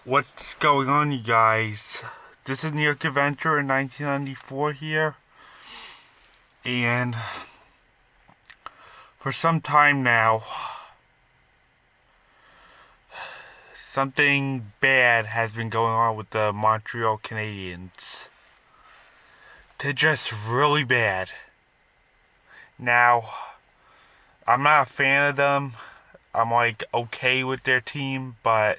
What's going on, you guys? This is New York Adventure in 1994 here, and for some time now, something bad has been going on with the Montreal Canadiens. They're just really bad. Now, I'm not a fan of them. I'm okay with their team, but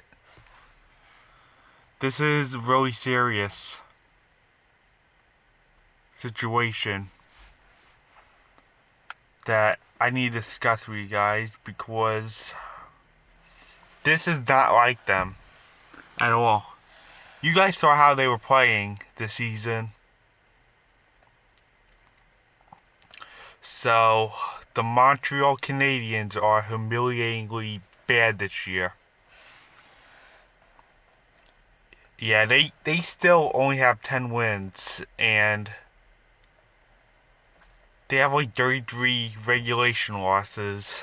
this is a really serious situation that I need to discuss with you guys because this is not like them at all. You guys saw how they were playing this season. So, the Montreal Canadiens are humiliatingly bad this year. Yeah, they still only have 10 wins, and they have 33 regulation losses.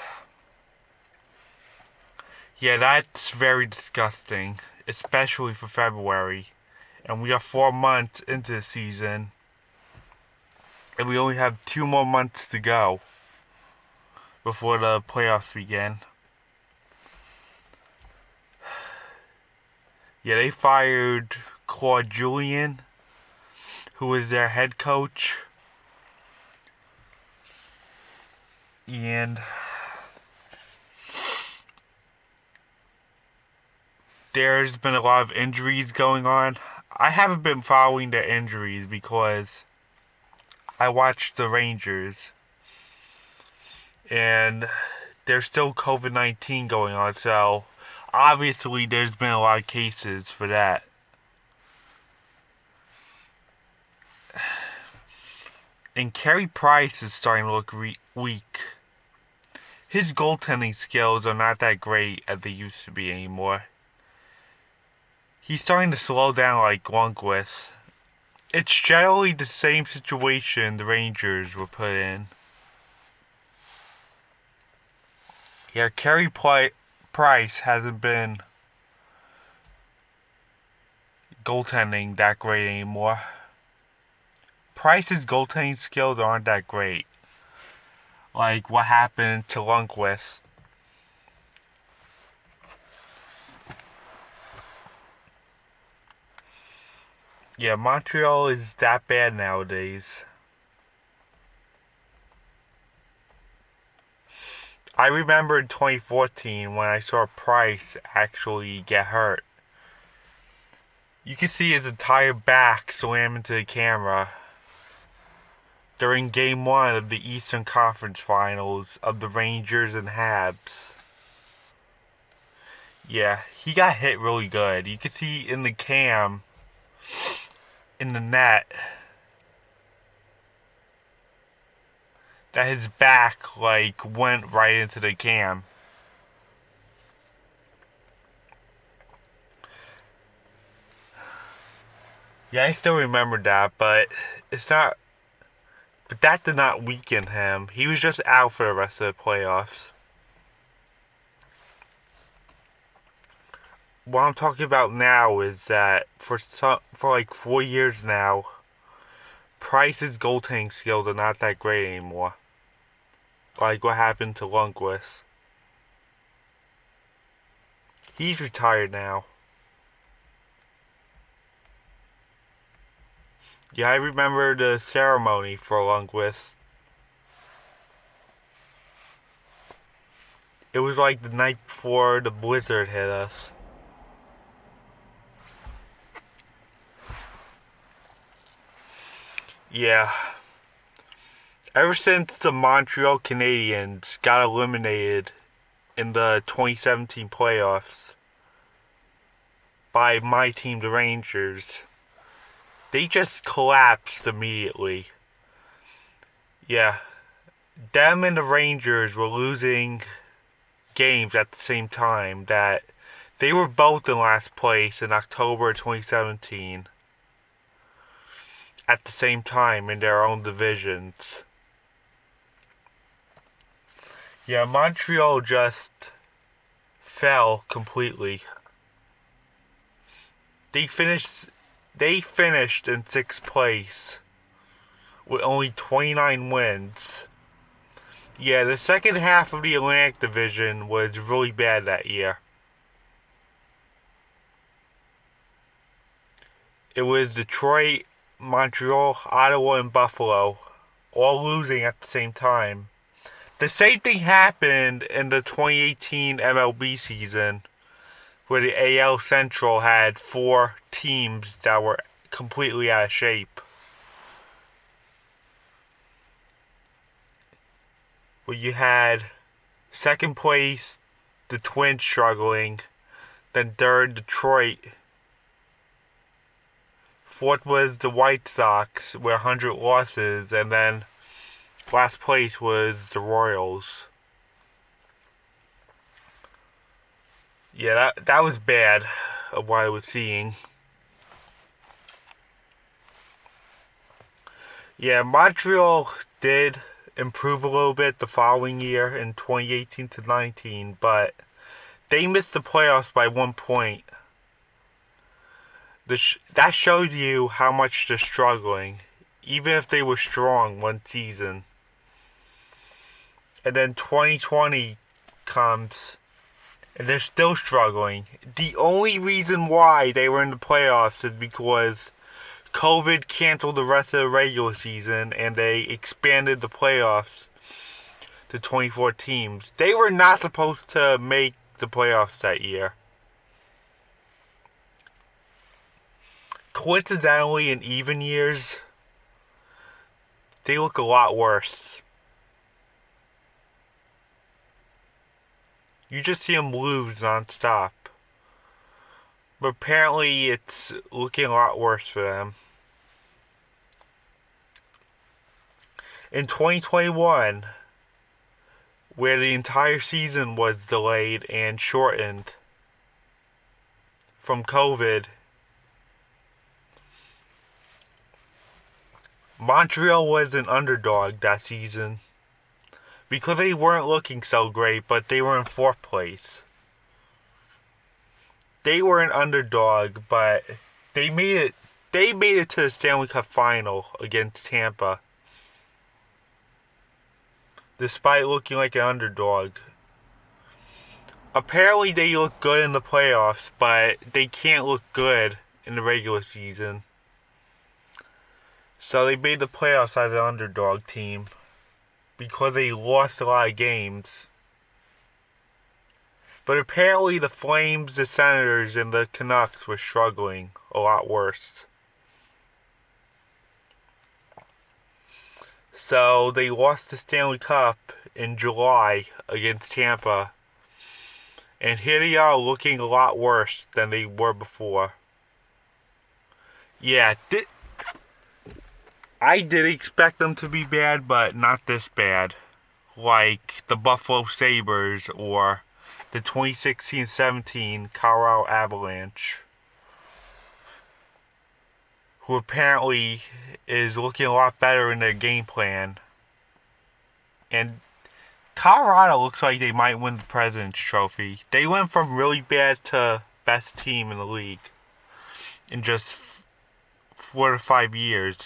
Yeah, that's very disgusting, especially for February. And we are 4 months into the season, and we only have 2 more months to go before the playoffs begin. Yeah, they fired Claude Julien, who was their head coach. And there's been a lot of injuries going on. I haven't been following the injuries because I watched the Rangers. And there's still COVID-19 going on, so obviously there's been a lot of cases for that. And Carey Price is starting to look weak. His goaltending skills are not that great as they used to be anymore. He's starting to slow down like Lundqvist. It's generally the same situation the Rangers were put in. Yeah, Carey Price hasn't been goaltending that great anymore. Price's goaltending skills aren't that great. Like what happened to Lundqvist. Yeah, Montreal is that bad nowadays. I remember in 2014 when I saw Price actually get hurt. You could see his entire back slam into the camera during Game 1 of the Eastern Conference Finals of the Rangers and Habs. Yeah, he got hit really good. You could see in the cam, in the net, that his back went right into the cam. Yeah, I still remember that, but it's not. But that did not weaken him. He was just out for the rest of the playoffs. What I'm talking about now is that for 4 years now, Price's goaltending skills are not that great anymore. Like what happened to Lundqvist. He's retired now. Yeah, I remember the ceremony for Lundqvist. It was like the night before the blizzard hit us. Yeah. Ever since the Montreal Canadiens got eliminated in the 2017 playoffs by my team, the Rangers, they just collapsed immediately. Yeah. Them and the Rangers were losing games at the same time that they were both in last place in October 2017 at the same time in their own divisions. Yeah, Montreal just fell completely. They finished in sixth place with only 29 wins. Yeah, the second half of the Atlantic Division was really bad that year. It was Detroit, Montreal, Ottawa, and Buffalo, all losing at the same time. The same thing happened in the 2018 MLB season, where the AL Central had 4 teams that were completely out of shape. Where you had second place, the Twins struggling, then third, Detroit. Fourth was the White Sox with 100 losses, and then last place was the Royals. Yeah, that was bad of what I was seeing. Yeah, Montreal did improve a little bit the following year in 2018 to 19, but they missed the playoffs by 1 point. That shows you how much they're struggling, even if they were strong one season. And then 2020 comes, and they're still struggling. The only reason why they were in the playoffs is because COVID canceled the rest of the regular season, and they expanded the playoffs to 24 teams. They were not supposed to make the playoffs that year. Coincidentally, in even years, they look a lot worse. You just see them lose nonstop. But apparently, it's looking a lot worse for them. In 2021, where the entire season was delayed and shortened from COVID, Montreal was an underdog that season because they weren't looking so great, but they were in 4th place. They were an underdog, but they made it to the Stanley Cup final against Tampa. Despite looking like an underdog. Apparently they look good in the playoffs, but they can't look good in the regular season. So they made the playoffs as an underdog team because they lost a lot of games. But apparently the Flames, the Senators, and the Canucks were struggling a lot worse. So they lost the Stanley Cup in July against Tampa. And here they are looking a lot worse than they were before. Yeah, I did expect them to be bad, but not this bad. Like the Buffalo Sabres or the 2016-17 Colorado Avalanche, who apparently is looking a lot better in their game plan. And Colorado looks like they might win the President's Trophy. They went from really bad to best team in the league in just 4 to 5 years.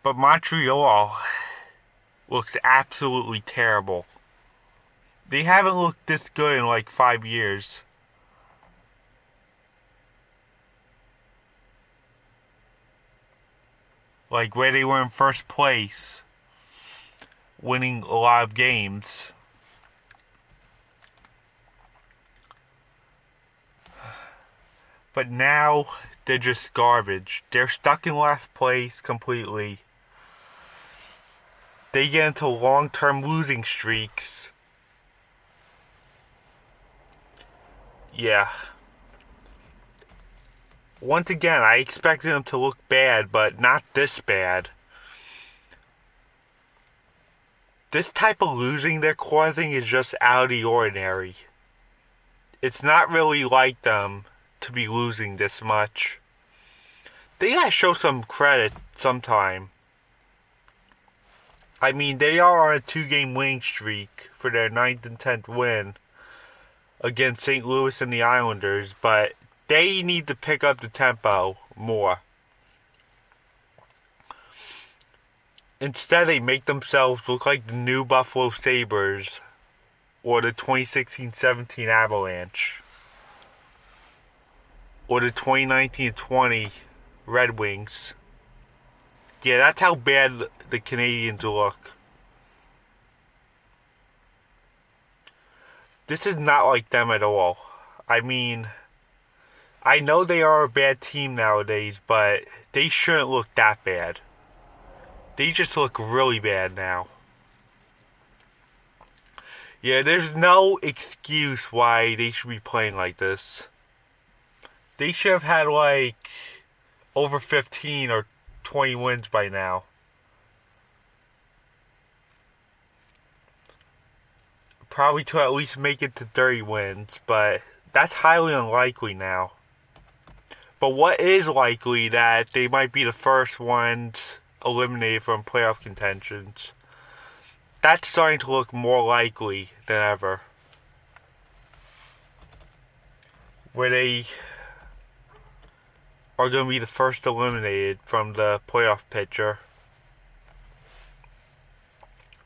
But Montreal looks absolutely terrible. They haven't looked this good in like 5 years. Like where they were in first place, winning a lot of games. But now they're just garbage. They're stuck in last place completely. They get into long-term losing streaks. Yeah. Once again, I expected them to look bad, but not this bad. This type of losing they're causing is just out of the ordinary. It's not really like them to be losing this much. They gotta show some credit sometime. I mean, they are on a 2-game winning streak for their 9th and 10th win against St. Louis and the Islanders, but They need to pick up the tempo more. Instead, they make themselves look like the new Buffalo Sabres or the 2016-17 Avalanche or the 2019-20 Red Wings. Yeah, that's how bad the Canadiens look. This is not like them at all. I mean, I know they are a bad team nowadays, but they shouldn't look that bad. They just look really bad now. Yeah, there's no excuse why they should be playing like this. They should have had like over 15 or 20 wins by now. Probably to at least make it to 30 wins, but that's highly unlikely now. But what is likely that they might be the first ones eliminated from playoff contentions. That's starting to look more likely than ever. Where they are going to be the first eliminated from the playoff picture.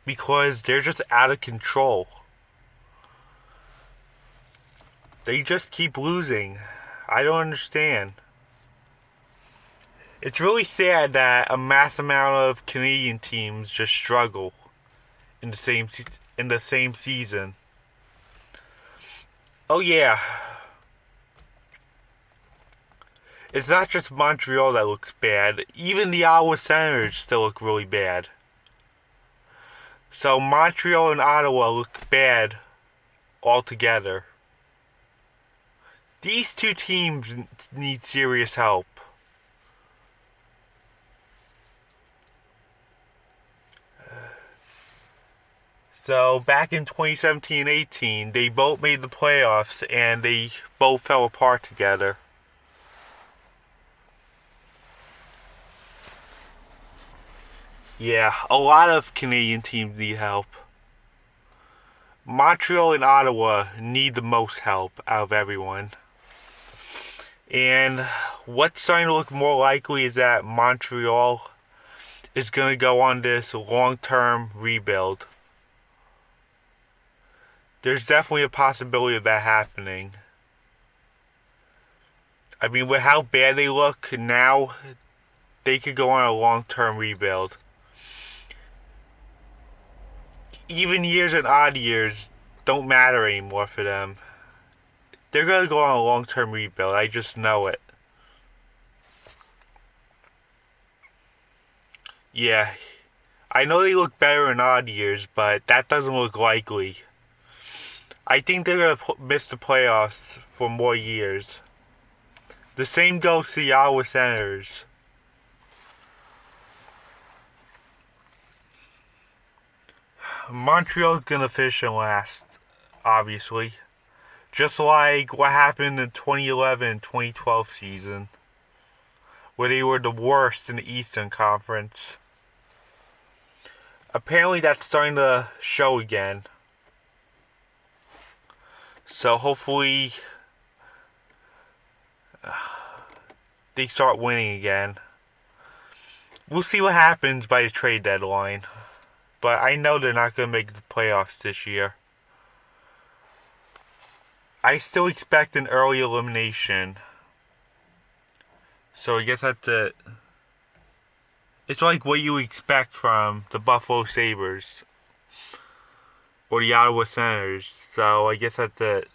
Because they're just out of control. They just keep losing. I don't understand. It's really sad that a mass amount of Canadian teams just struggle in the same season. Oh yeah. It's not just Montreal that looks bad. Even the Ottawa Senators still look really bad. So Montreal and Ottawa look bad altogether. These two teams need serious help. So back in 2017-18, they both made the playoffs and they both fell apart together. Yeah, a lot of Canadian teams need help. Montreal and Ottawa need the most help out of everyone. And what's starting to look more likely is that Montreal is going to go on this long-term rebuild. There's definitely a possibility of that happening. I mean, with how bad they look now, they could go on a long-term rebuild. Even years and odd years don't matter anymore for them. They're going to go on a long-term rebuild. I just know it. Yeah. I know they look better in odd years, but that doesn't look likely. I think they're going to miss the playoffs for more years. The same goes to the Ottawa Senators. Montreal's going to finish in last, obviously. Just like what happened in 2011-2012 season, where they were the worst in the Eastern Conference. Apparently that's starting to show again. So hopefully they start winning again. We'll see what happens by the trade deadline. But I know they're not going to make the playoffs this year. I still expect an early elimination. So I guess that's it. It's like what you expect from the Buffalo Sabres or the Ottawa Senators. So I guess that's it.